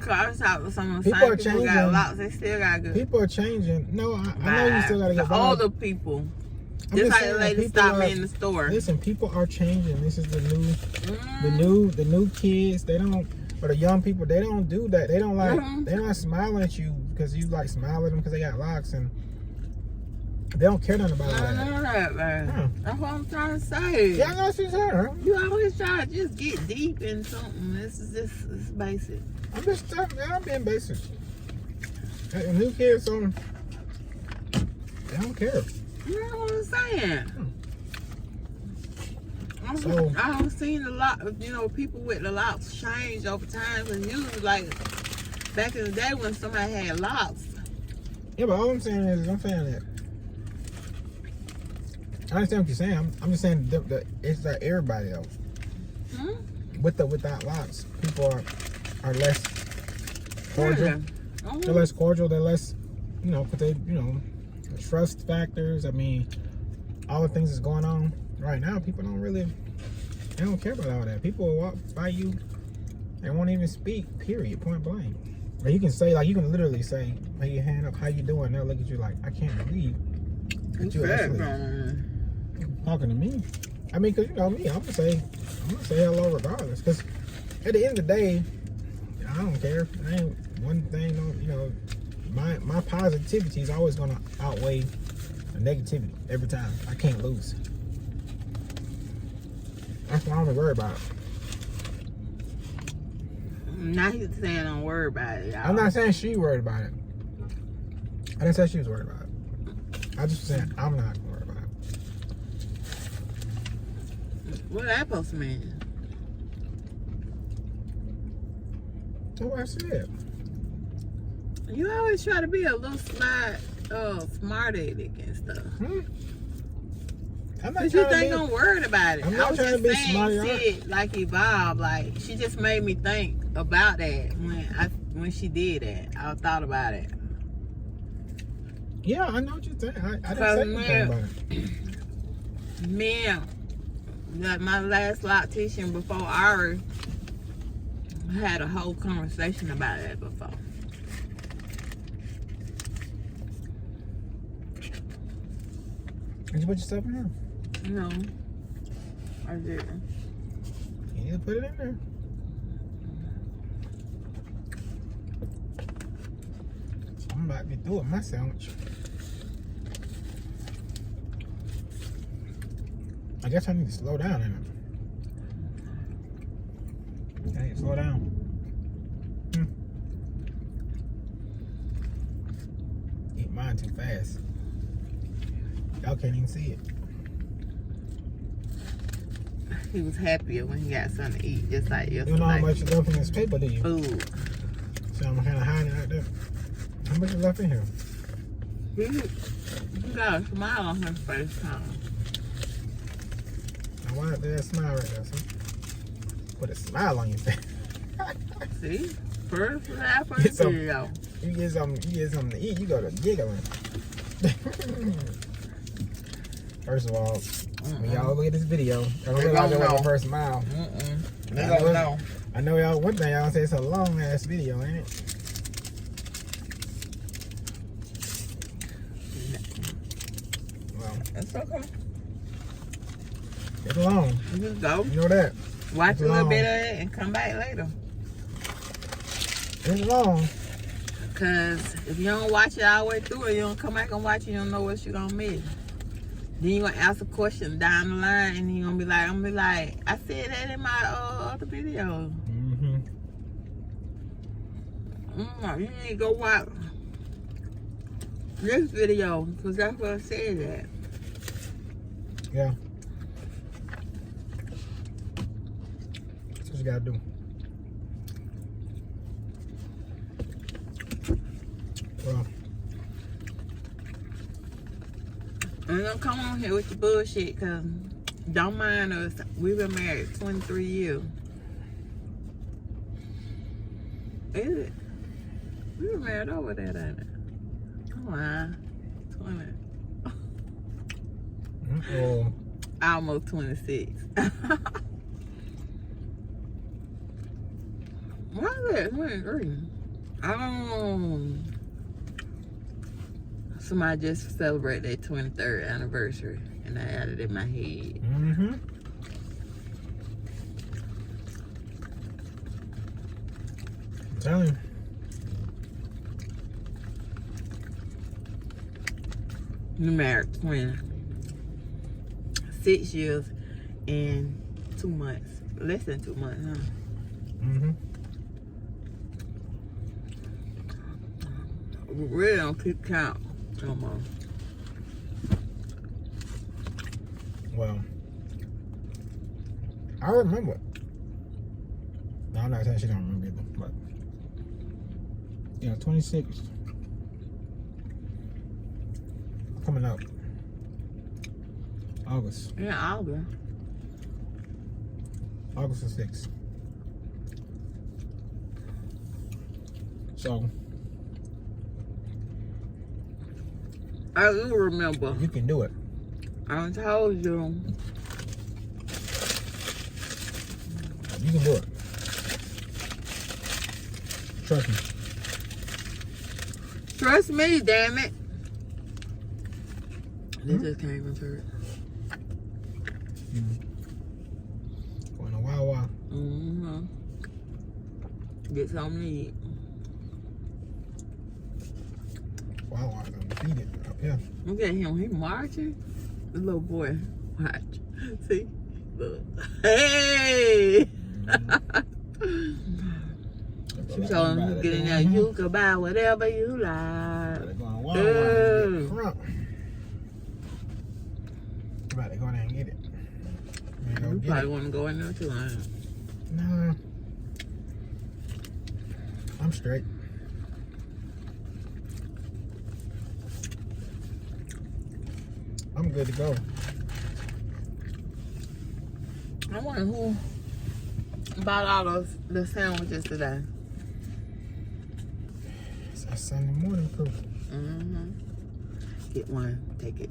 Cause I was talking to someone People saying are people got changing. locks. They still got good. People are changing. No, I know you still gotta get the by. older people. I'm Just like saying the that lady people stopped are- me in the store. Listen, people are changing. This is the new kids. They don't, or the young people. They don't do that. They don't like. They're not smiling at you because you like smile at them because they got locks, and they don't care nothing about that. None of that, man. Huh. That's what I'm trying to say. Yeah, I know she's her. You always try to just get deep in something. This is just it's basic. I'm just man, I'm being basic. The new kids, they don't care. You know what I'm saying? So- I've seen a lot of, people with the locks change over time. And usually, like, back in the day when somebody had locks. Yeah, but all I'm saying is, I'm saying that. I understand what you're saying. I'm just saying that it's like everybody though. Without locks, people are less cordial. Yeah. They're less cordial. They're less, because they, trust factors. I mean, all the things that's going on right now, people they don't care about all that. People will walk by you and won't even speak. Period. Point blank. Or you can say, like, you can literally say, "Lay your hand up. How you doing?" They'll look at you like, "I can't believe that you actually talking to me." I mean, because you know me, I'm gonna say hello regardless. Because at the end of the day, I don't care. I ain't one thing. My positivity is always gonna outweigh the negativity every time. I can't lose. That's what I'm gonna worry about. Now he's saying don't worry about it, y'all. I'm not saying she worried about it. I didn't say she was worried about it. I just saying I'm not worried about it. What that supposed to mean? That's what I said. You always try to be a little smart aleck and stuff. I'm not But you trying to think be. I'm worried about it. I'm I not was trying just to be saying smart-aleck. shit like evolved. Like she just made me think about that when she did that. I thought about it. Yeah, I know what you're saying. I didn't say anything about it. Man, like my last loctician before Ari had a whole conversation about that before. Did you put yourself in there? No, I didn't. You need to put it in there. I'm about to be through with my sandwich. I guess I need to slow down in it. I need to slow down. Eat mine too fast. Y'all can't even see it. He was happier when he got something to eat, just like You know how yesterday. much is left in this paper, do you? Food. So I'm kind of hiding it right there. How much is left in here? He got a smile on his face, huh? Now why is there a smile right there, son? Put a smile on your face. See? First half of Get the some. video. You get something to eat, you go to giggling. First of all, when y'all look at this video, y'all They look gonna like know. the first smile. They I don't know- know. I know y'all, one thing y'all say it's a long ass video, ain't it? Well, It's okay. it's long. You just go. You know that. Watch It's a little long. bit of it and come back later. It's long. Cause if you don't watch it all the way through, or you don't come back and watch it, you don't know what you gonna miss. Then you gonna ask a question down the line, and you gonna be like, I said that in my other video. Mm-hmm. You need to go watch this video, cause that's what I said that. Yeah. That's what you gotta do. Well, I'm gonna come on here with your bullshit, cause don't mind us. We've been married 23 years. Is it? We were married over that, ain't it? Oh, wow. 20. oh, Almost 26. Why is that 23? Somebody just celebrated their 23rd anniversary, and I had it in my head. mm-hmm. I'm telling you. We married 6 years and 2 months. Less than 2 months, huh? Mm-hmm. We really don't keep count no more. Well, I remember. No, I'm not saying she don't remember either, but yeah, 26 coming up August. Yeah, August. August the 6th. So I do remember. you can do it. I told you. You can do it. Trust me. Trust me, damn it. They just came from church. Going to Wawa. Mm-hmm. Get something to eat. Wawa undefeated up here. Look at him. He marching. The little boy. Watch. See? Look. Hey! She told him to get in there. You can buy whatever you like. Better go on Wawa and get crunk. About to go there and get it. Go You get probably it. want to go in there too, huh? Nah. I'm straight. I'm good to go. I wonder who bought all of the sandwiches today. It's a Sunday morning crew. Mm-hmm. Get one. Take it.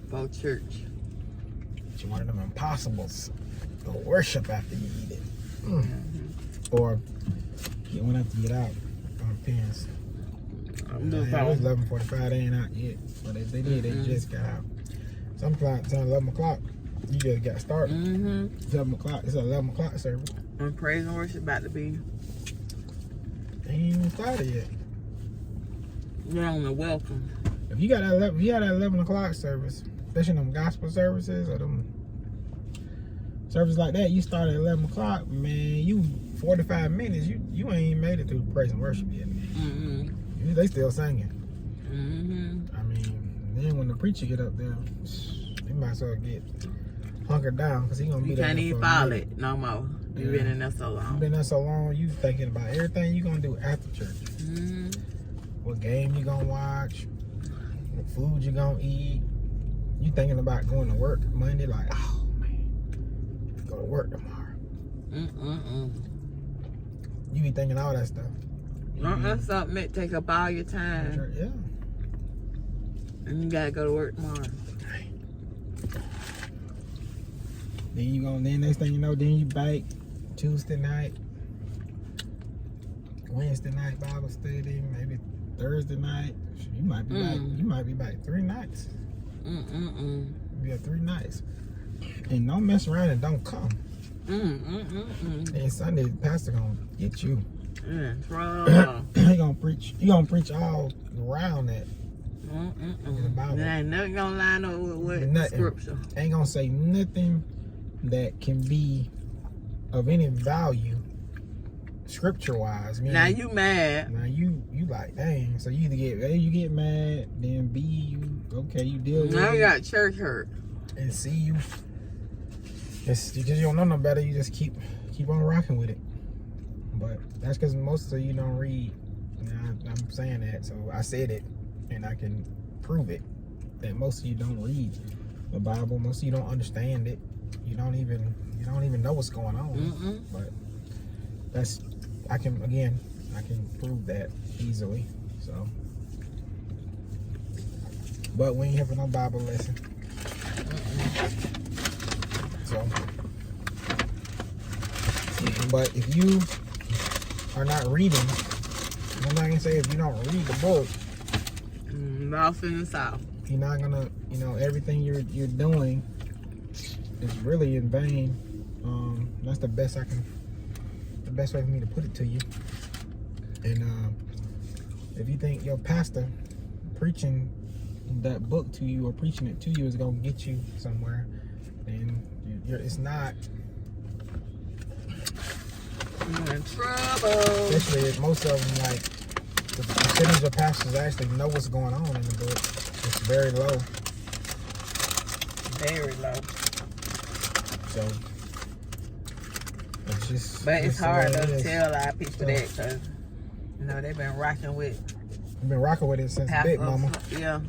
For church. Get you one of them impossibles. Go worship after you eat it. Mm-hmm. Or get one after you get out. Depends. I'm It just was saying. 11:45. They ain't out yet. But if they did, Mm-mm. they just got out. Sometimes it's 11 o'clock. You just got started. Mm-hmm. 7 o'clock. It's an 11 o'clock service. And praise and worship about to be. They ain't even started yet. You're on the welcome. If you got that 11 o'clock service, especially them gospel services or them services like that, you start at 11 o'clock, man, you 45 minutes, you ain't even made it through praise and worship yet. Mm-hmm. They still singing. Mm-hmm. I mean, then when the preacher get up there, you might as well get hunkered down because he gonna be You there. can't for even a follow minute. it no more. You've Yeah. been in there so You long. been there so long, you thinking about everything you gonna do after church. Mm-hmm. What game you gonna watch, what food you gonna eat. You thinking about going to work Monday, like, oh man, go to work tomorrow. Mm-mm-mm. You be thinking all that stuff. That's something that take up all your time. Yeah. And you gotta go to work tomorrow. Then next thing you know, then you bake Tuesday night, Wednesday night Bible study, maybe Thursday night. You might be back. You might be back 3 nights. Mm-mm-mm. You got 3 nights. And don't mess around and don't come. Mm-mm-mm. And Sunday, the pastor gonna get you. Yeah, trouble. He gonna preach all around that. Mm-mm-mm. The Bible. There ain't nothing gonna line up with Nothing. scripture. Ain't gonna say nothing that can be of any value scripture wise. Now you mad. Now you like, dang. So you either get A, you get mad, then B, you deal with Now it, you got church hurt. and C, you just because you don't know no better, you just keep on rocking with it. But that's because most of you don't read. I'm saying that, so I said it, and I can prove it that most of you don't read the Bible. Most of you don't understand it. You don't even know what's going on. Mm-mm. But I can prove that easily. So, but we ain't having no Bible lesson. So, but if you are not reading, I'm not gonna say if you don't read the book, Lost in the South. you're not gonna, everything you're doing is really in vain. That's the best way for me to put it to you. And if you think your pastor preaching that book to you or preaching it to you is gonna get you somewhere, then it's not. You're in trouble. Especially if most of them, like, the percentage of pastors actually know what's going on in the book. It's very low. Very low. So just. But it's just the hard way it to is. tell our people So- that because, you know, they've been rocking with I've been rocking with it since half Big of- Mama. Yeah.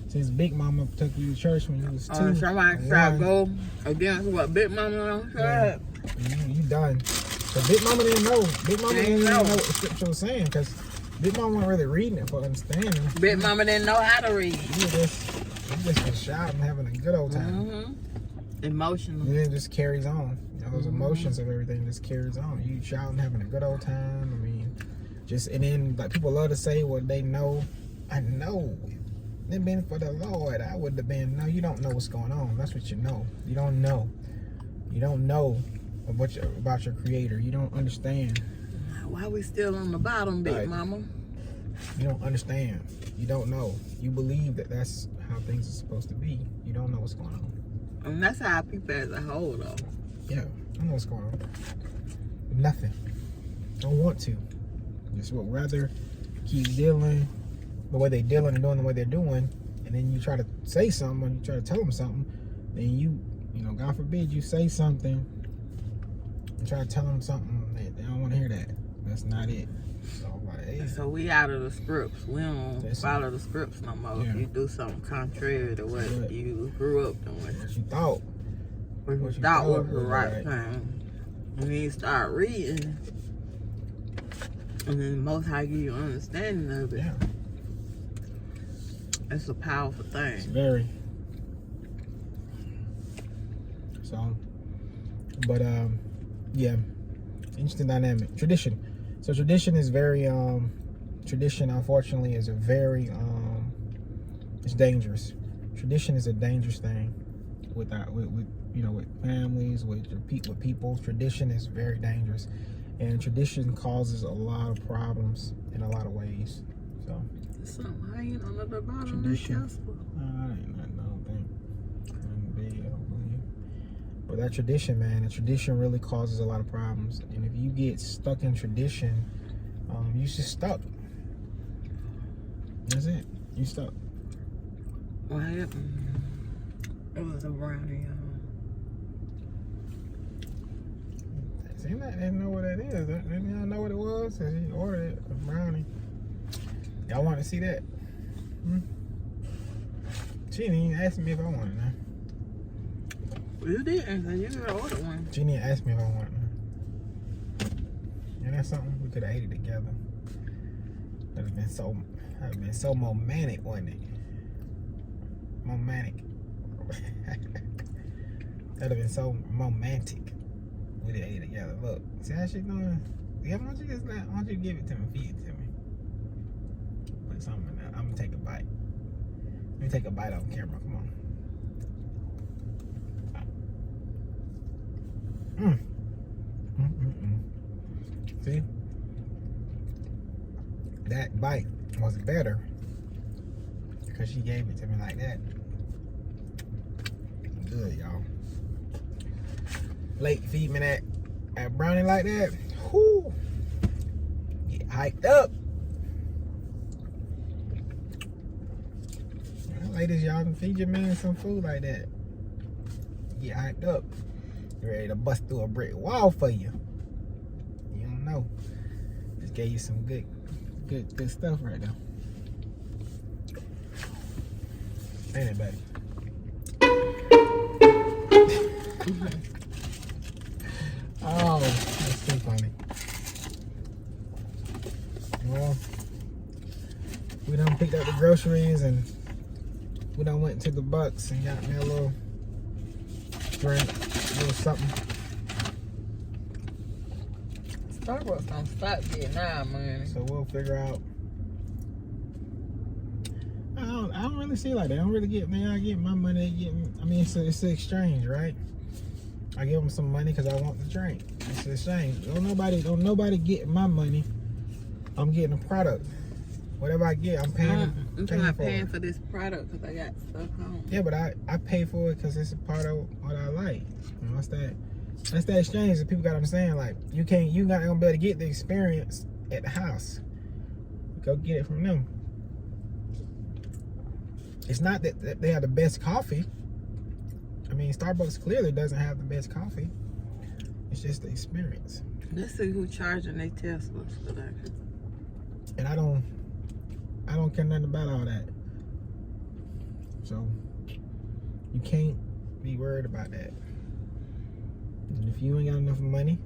Since Big Mama took you to church when you was 2. Somebody or try to 1. go against what Big Mama said. You done. So Big Mama didn't know. Big Mama didn't even know know. what the scripture was saying because Big Mama wasn't really reading it for understanding. Big Mama didn't know how to read. You just was shouting, having a good old time. Mm-hmm. Emotional. And then it just carries on. You know, those emotions of everything just carries on. You shouting, having a good old time. I mean, and then like people love to say what they know. I know. If it been for the Lord, I would have been. No, you don't know what's going on. That's what you know. You don't know. You don't know about your Creator. You don't understand. Why we still on the bottom, Big Right. Mama? You don't understand. You don't know. You believe that that's how things are supposed to be. You don't know what's going on. And that's how people as a whole, though. Yeah, I don't know what's going on. Nothing. Don't want to. Just would rather keep dealing the way they're dealing and doing the way they're doing, and then you try to say something, and you try to tell them something, then you know, God forbid you say something and try to tell them something, they don't want to hear that. That's not it. So, like, hey, So we out of the scripts. We don't That's follow the scripts no more. Yeah. If you do something contrary to what Right. you grew up doing, what you thought. what you What you thought thought was the was right right. thing, and then you start reading, and then Most High give you understanding of it. Yeah, It's a powerful it's thing. very. So, but yeah, interesting dynamic. Tradition. So tradition is very tradition unfortunately is a very it's dangerous. Tradition is a dangerous thing with you know, with families, with people. Tradition is very dangerous, and tradition causes a lot of problems in a lot of ways. So Something hanging under the bottom of the Tradition. castle. I don't think. Couldn't be, I don't believe. But that tradition, man, the tradition really causes a lot of problems. And if you get stuck in tradition, you just stuck. That's it. You stuck. Well, it was a brownie. See, I didn't know what that is. Didn't y'all know what it was? So you ordered it, a brownie. Y'all want to see that? She didn't even ask me if I wanted it. You didn't, so you could order one. She didn't ask me if I wanted it. And that's something we could have ate it together. That'd have been so romantic, wasn't it? Romantic. That'd have been so romantic. We'd have ate it together. Look, see how she doing? Yeah, why don't you give it to me? Feed it to me. Put something in there. I'm gonna take a bite. Let me take a bite on camera. Come on. See? That bite was better because she gave it to me like that. Good, y'all. Late feed me that brownie like that. Whoo! Get hyped up. Well, ladies, y'all can feed your man some food like that. Get hyped up. You're ready to bust through a brick wall for you. You don't know. Just gave you some good stuff right now. Ain't it, baby? Oh, that's too funny. Well, we done picked up the groceries and we done went to the Bucks and got me a little drink, a little something. Starbucks don't stop Vietnam money. So we'll figure out. I don't really see it like that. I don't really get, man, I get my money, they get me. I mean, it's an exchange, right? I give them some money because I want the drink. It's an exchange. Don't nobody get my money. I'm getting a product. Whatever I get, I'm paying. I'm not paying for this product because I got stuff home. Yeah, but I pay for it because it's a part of what I like. You know, that's that exchange that people gotta understand. Like you're not gonna be able to get the experience at the house. Go get it from them. It's not that they have the best coffee. I mean, Starbucks clearly doesn't have the best coffee. It's just the experience. Let's see who charging their Teslas for that. And I don't care nothing about all that. So you can't be worried about that. And if you ain't got enough money,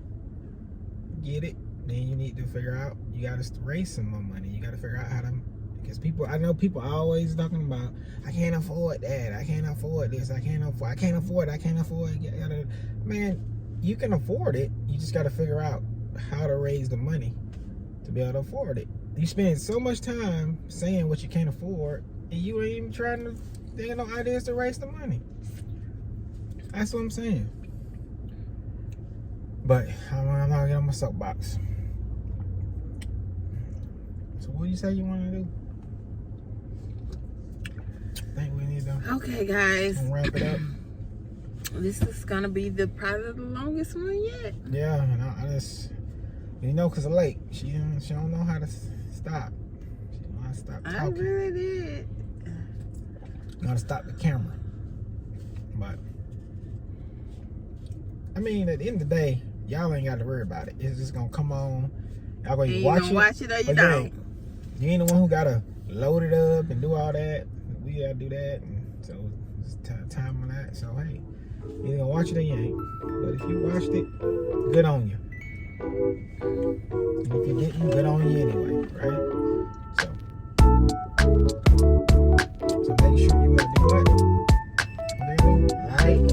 get it, then you need to figure out, you gotta raise some more money. You gotta figure out how to, because I know people are always talking about, I can't afford that, I can't afford this, I can't afford it. Man, you can afford it. You just gotta figure out how to raise the money to be able to afford it. You spend so much time saying what you can't afford, and you ain't even trying to, there ain't no ideas to raise the money. That's what I'm saying. But I'm not gonna get on my soapbox. So what do you say you want to do? I think we need to Okay, guys. wrap it up. This is gonna be probably the longest one yet. Yeah, and I just, you know, cause of Lake, she don't know how to stop. She don't know how to stop I talking. really did. Know how to stop the camera. But I mean, at the end of the day, y'all ain't got to worry about it. It's just gonna come on. Y'all gonna You watch gonna it. watch it or you but don't? You ain't the one who gotta load it up and do all that. We gotta do that, and so it's time on that. So hey, you either gonna watch it or you ain't. But if you watched it, good on you. And if you didn't, good on you anyway, right? So make sure you do what? Like,